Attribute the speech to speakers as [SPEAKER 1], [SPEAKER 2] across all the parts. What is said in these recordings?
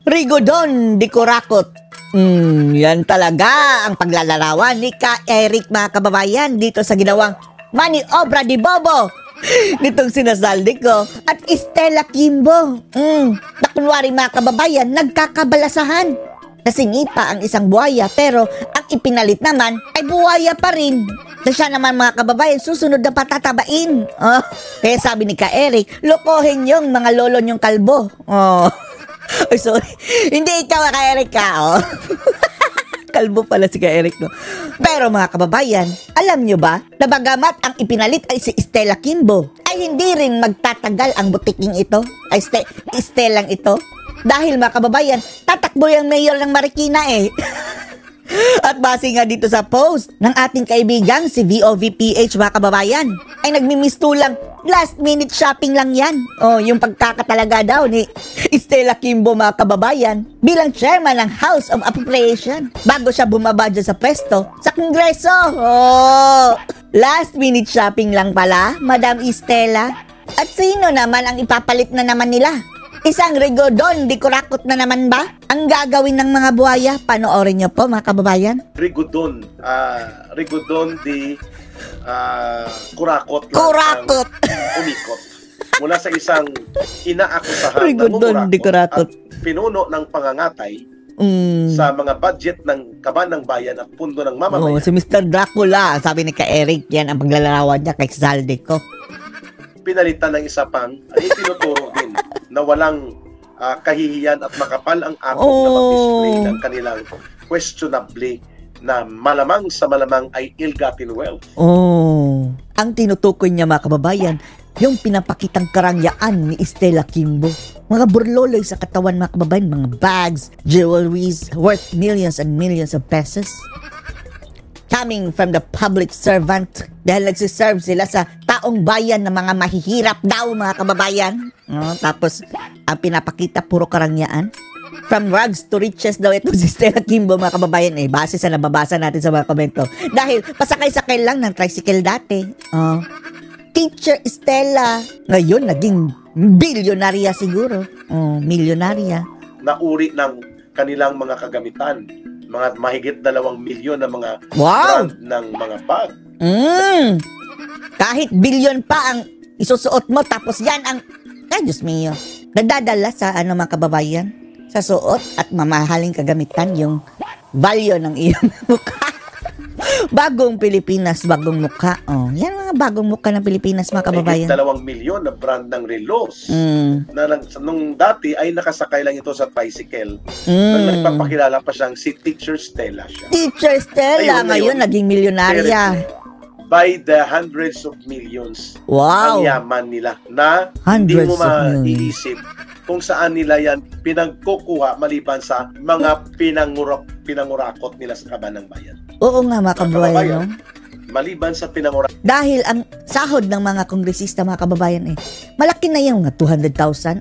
[SPEAKER 1] Rigodon di Kurakot. Yan talaga ang paglalarawan ni Ka Eric, mga kababayan, dito sa ginawang maniobra di Bobo nitong sinasaldi ko at Stella Kimbo. Na kunwari, mga kababayan, nagkakabalasahan. Nasingipa ang isang buhaya pero ang ipinalit naman ay buhaya pa rin. Na siya naman, mga kababayan, susunod na patatabain. Kaya sabi ni Ka Eric, lokohin yung mga lolo niyong kalbo. Ay, sorry. Hindi ikaw, Ka Eric, ka. Kalbo pala si Ka Eric, no? Pero, mga kababayan, alam nyo ba na bagamat ang ipinalit ay si Stella Kimbo, ay hindi rin magtatagal ang butiking ito, ay Stellang ito? Dahil, mga kababayan, tatakbo yung mayor ng Marikina eh. At base nga dito sa post ng ating kaibigang si VOVPH, mga kababayan, ay nagmimistulang last minute shopping lang yan. Yung pagkakatalaga daw ni Stella Kimbo, mga kababayan, bilang chairman ng House of Appropriation bago siya bumaba dyan sa pwesto sa Kongreso. Last minute shopping lang pala, Madam Stella. At sino naman ang ipapalit na naman nila? Isang Rigodon di Kurakot na naman ba ang gagawin ng mga buhaya? Panoorin niyo po, mga kababayan.
[SPEAKER 2] Rigodon di Kurakot.
[SPEAKER 1] Kurakot.
[SPEAKER 2] Umikot. Mula sa isang inaakusahan
[SPEAKER 1] Rigodon di Kurakot
[SPEAKER 2] at pinuno ng pangangatay sa mga budget ng kaban ng bayan at pundo ng mamamayan.
[SPEAKER 1] Si Mr. Dracula, sabi ni Ka Eric, yan ang paglalarawan niya kay Zaldico.
[SPEAKER 2] Pinalitan ng isa pang, ay tinuturo din na walang kahihiyan at makapal ang akong na mag-display ng kanilang questionably na malamang sa malamang ay ill-gotten wealth.
[SPEAKER 1] Ang tinutukoy niya, mga kababayan, yung pinapakitang karangyaan ni Stella Kimbo. Mga burloloy sa katawan, mga kababayan, mga bags, jewelries worth millions and millions of pesos. Coming from the public servant dahil nagsiserve sila sa taong bayan na mga mahihirap daw, mga kababayan. Tapos, ang pinapakita, puro karangyaan. From rags to riches daw ito si Stella Kimbo, mga kababayan. Base sa nababasa natin sa mga komento. Dahil pasakay-sakay lang ng tricycle dati. Teacher Stella. Ngayon, naging bilyonarya siguro. Milyonarya.
[SPEAKER 2] Nauri ng kanilang mga kagamitan. Mga mahigit 2 milyon na mga
[SPEAKER 1] brand
[SPEAKER 2] ng mga bag.
[SPEAKER 1] Kahit bilyon pa ang isusuot mo, tapos yan ang, Diyos mio, nadadala sa mga kababayan, sa suot at mamahaling kagamitan, yung value ng iyong mukha. Bagong Pilipinas, bagong mukha. Yan mga bagong mukha ng Pilipinas, mga kababayan.
[SPEAKER 2] Mahigit 2 milyon na brand ng relos. Na nung dati ay nakasakay lang ito sa tricycle. Nagpapakilala pa siyang si Teacher Stella siya.
[SPEAKER 1] Teacher Stella, ngayon naging milyonarya.
[SPEAKER 2] By the hundreds of millions.
[SPEAKER 1] Wow.
[SPEAKER 2] Ang yaman nila na
[SPEAKER 1] hundreds
[SPEAKER 2] hindi mo maiisip kung saan nila yan pinagkukuha maliban sa mga pinangurakot nila sa kaban ng bayan.
[SPEAKER 1] Oo nga, mga kababayan.
[SPEAKER 2] Maliban sa pinangurakot.
[SPEAKER 1] Dahil ang sahod ng mga kongresista, mga kababayan, malaki na yung 200,000.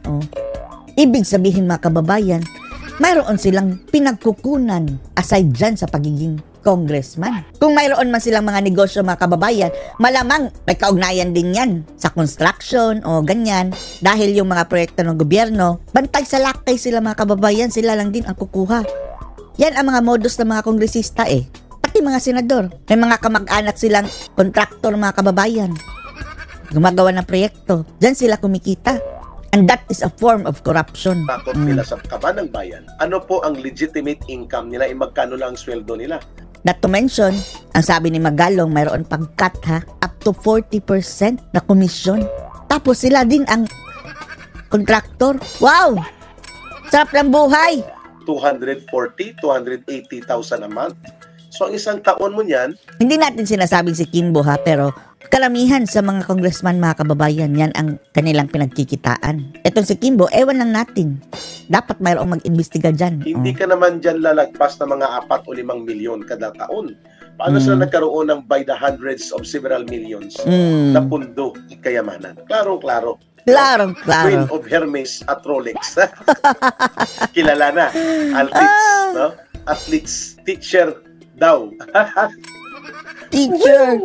[SPEAKER 1] Ibig sabihin, mga kababayan, mayroon silang pinagkukunan aside dyan sa pagiging congressman. Kung mayroon man silang mga negosyo, mga kababayan, malamang may kaugnayan din yan sa construction o ganyan. Dahil yung mga proyekto ng gobyerno, bantay sa lakay sila, mga kababayan, sila lang din ang kukuha. Yan ang mga modus ng mga kongresista pati mga senador. May mga kamag-anak silang kontraktor, mga kababayan. Gumagawa ng proyekto. Diyan sila kumikita. And that is a form of corruption.
[SPEAKER 2] Takot nila sa kaban ng bayan. Ano po ang legitimate income nila? Magkano lang ang sweldo nila?
[SPEAKER 1] Not to mention, ang sabi ni Magalong, mayroon pang cut up to 40% na komisyon. Tapos sila din ang kontraktor. Wow! Sarap ng buhay!
[SPEAKER 2] 240,000, 280,000 a month. So, ang isang taon mo niyan,
[SPEAKER 1] hindi natin sinasabing si Kimbo pero karamihan sa mga congressman, mga kababayan, yan ang kanilang pinagkikitaan. Etong si Kimbo, ewan lang natin. Dapat mayroong mag-imbestiga dyan.
[SPEAKER 2] Hindi ka naman dyan lalagpas na mga 4 o 5 milyon kada taon. Paano sila nagkaroon ng by the hundreds of several millions na pundo at kayamanan? Klarong-klaro.
[SPEAKER 1] Klarong-klaro.
[SPEAKER 2] Queen of Hermes at Rolex. Kilala na. Altix, no? Athletes, teacher daw.
[SPEAKER 1] Teacher.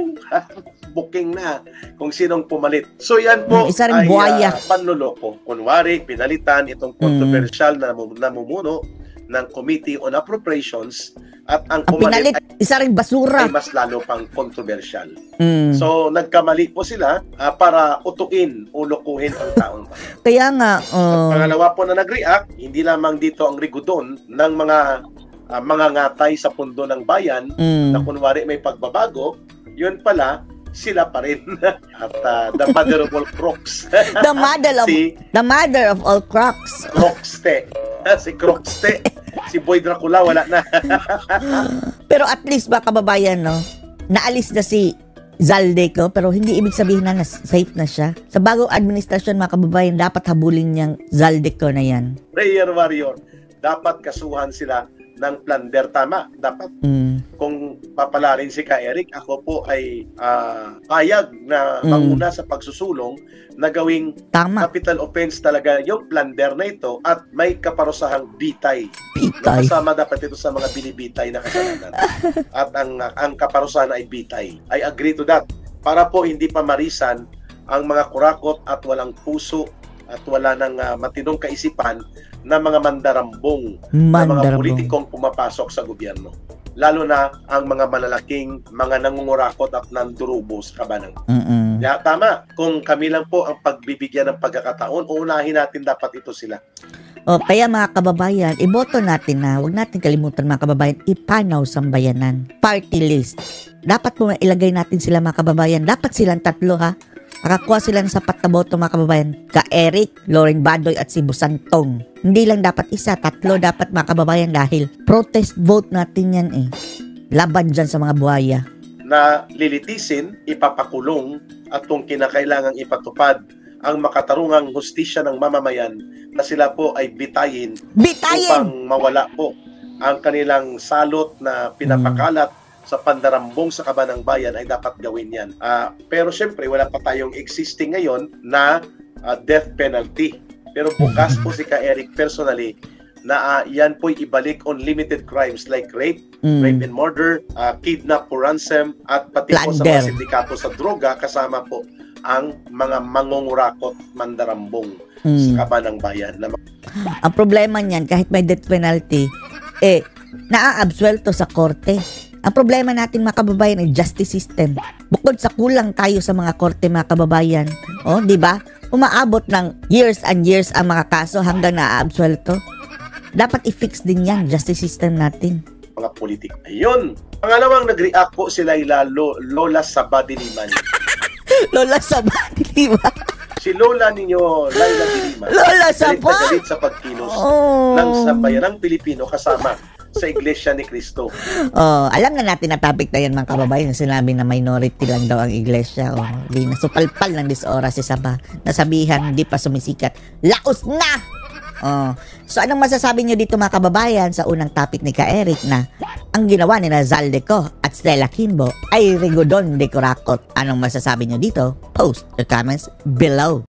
[SPEAKER 2] booking na kung sinong pumalit. So yan po
[SPEAKER 1] Isa ring
[SPEAKER 2] ay
[SPEAKER 1] buhaya.
[SPEAKER 2] panloloko. Kunwari, pinalitan itong controversial na namumuno ng Committee on Appropriations at ang
[SPEAKER 1] Ang
[SPEAKER 2] pumalit
[SPEAKER 1] pinalit, isa ring basura.
[SPEAKER 2] ay mas lalo pang controversial.
[SPEAKER 1] Mm.
[SPEAKER 2] So, nagkamali po sila para utuin o lokohin ang taong bayan.
[SPEAKER 1] Kaya nga,
[SPEAKER 2] Pangalawa po na nag-react, hindi lamang dito ang rigodon ng mga ngatay sa pundo ng bayan na kunwari may pagbabago, yun pala, sila pa rin. At the mother of all crooks.
[SPEAKER 1] the mother of all crooks.
[SPEAKER 2] Crookste. Si Crookste. Si Boy Dracula, wala na.
[SPEAKER 1] Pero at least ba kababayan, no? Naalis na si Zaldico, pero hindi ibig sabihin na safe na siya. Sa bagong administrasyon, mga kababayan, dapat habulin niyang Zaldico na yan.
[SPEAKER 2] Prayer warrior. Dapat kasuhan sila ng plunder. Tama. Dapat kung papalarin si Ka Eric, ako po ay payag na manguna sa pagsusulong na gawing
[SPEAKER 1] Tama.
[SPEAKER 2] capital offense talaga yung plunder na ito at may kaparusahang bitay.
[SPEAKER 1] Bitay.
[SPEAKER 2] Kasama dapat ito sa mga binibitay na kasalanan. At ang kaparusahan ay bitay. I agree to that. Para po hindi pa marisan ang mga kurakot at walang puso at wala ng matinong kaisipan na mga mandarambong, na mga politikong pumapasok sa gobyerno. Lalo na ang mga malalaking, mga nangungurakot at nandurubo sa kabanang. Yeah, tama. Kung kami lang po ang pagbibigyan ng pagkakataon, uunahin natin dapat ito sila.
[SPEAKER 1] Kaya mga kababayan, iboto natin na, huwag natin kalimutan mga kababayan, ipanaw sambayanan. Party list. Dapat po ilagay natin sila mga kababayan. Dapat silang tatlo ha. Nakakuha sila ng sapat na boto mga kababayan. Ka Eric, Loren Badoy at si Busantong. Hindi lang dapat isa, tatlo dapat mga kababayan dahil protest vote natin yan eh. Laban dyan sa mga buhaya.
[SPEAKER 2] Na lilitisin, ipapakulong at kung kinakailangang ipatupad ang makatarungang hustisya ng mamamayan na sila po ay bitayin upang mawala po ang kanilang salot na pinapakalat sa pandarambong sa kabanang bayan ay dapat gawin yan. Pero syempre, wala pa tayong existing ngayon na death penalty. Pero bukas po si Ka Eric personally na yan po'y ibalik on limited crimes like rape and murder, kidnap for ransom, at pati po sa mga sindikato sa droga, kasama po ang mga mangungurakot mandarambong sa kabanang bayan.
[SPEAKER 1] Ang problema niyan, kahit may death penalty, naaabsuelto sa korte. Ang problema natin mga kababayan ay justice system. Bukod sa kulang tayo sa mga korte mga kababayan, di ba? Umaabot ng years and years ang mga kaso hanggang naaabsuelto. Dapat i-fix din yan, justice system natin.
[SPEAKER 2] Mga politik. Ayun. Pangalawang nag-react po sila Lola Saba Diliman.
[SPEAKER 1] Lola Saba Diliman?
[SPEAKER 2] Si Lola ninyo, Laila Diliman.
[SPEAKER 1] Lola Saba?
[SPEAKER 2] Galit sa pagkilos ng sambayanang Pilipino kasama sa Iglesia ni Cristo.
[SPEAKER 1] Alam na natin na topic na yan mga kababayan. Sinabi na minority lang daw ang iglesia. Di na supalpal ng disora si Saba. Nasabihan, hindi pa sumisikat. Laos na! So anong masasabi nyo dito mga kababayan sa unang topic ni Ka Eric na ang ginawa ni Zaldico at Stella Kimbo ay rigodon de Corakot? Anong masasabi nyo dito? Post your comments below.